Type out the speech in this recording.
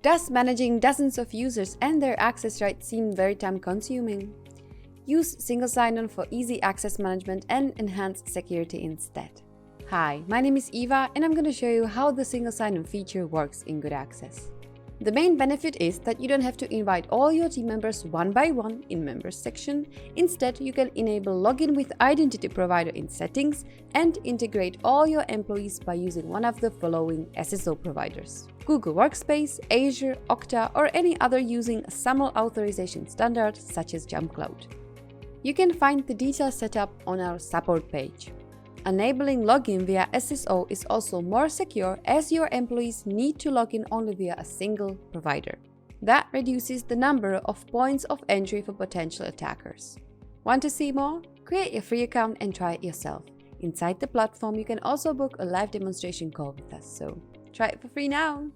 Does managing dozens of users and their access rights seem very time-consuming? Use single sign-on for easy access management and enhanced security instead. Hi, my name is Eva and I'm going to show you how the single sign-on feature works in Good Access. The main benefit is that you don't have to invite all your team members one by one in Members section. Instead, you can enable login with identity provider in settings and integrate all your employees by using one of the following SSO providers: Google Workspace, Azure, Okta, or any other using a SAML authorization standard such as JumpCloud. You can find the detailed setup on our support page. Enabling login via SSO is also more secure as your employees need to log in only via a single provider. That reduces the number of points of entry for potential attackers. Want to see more? Create a free account and try it yourself. Inside the platform, you can also book a live demonstration call with us, so try it for free now!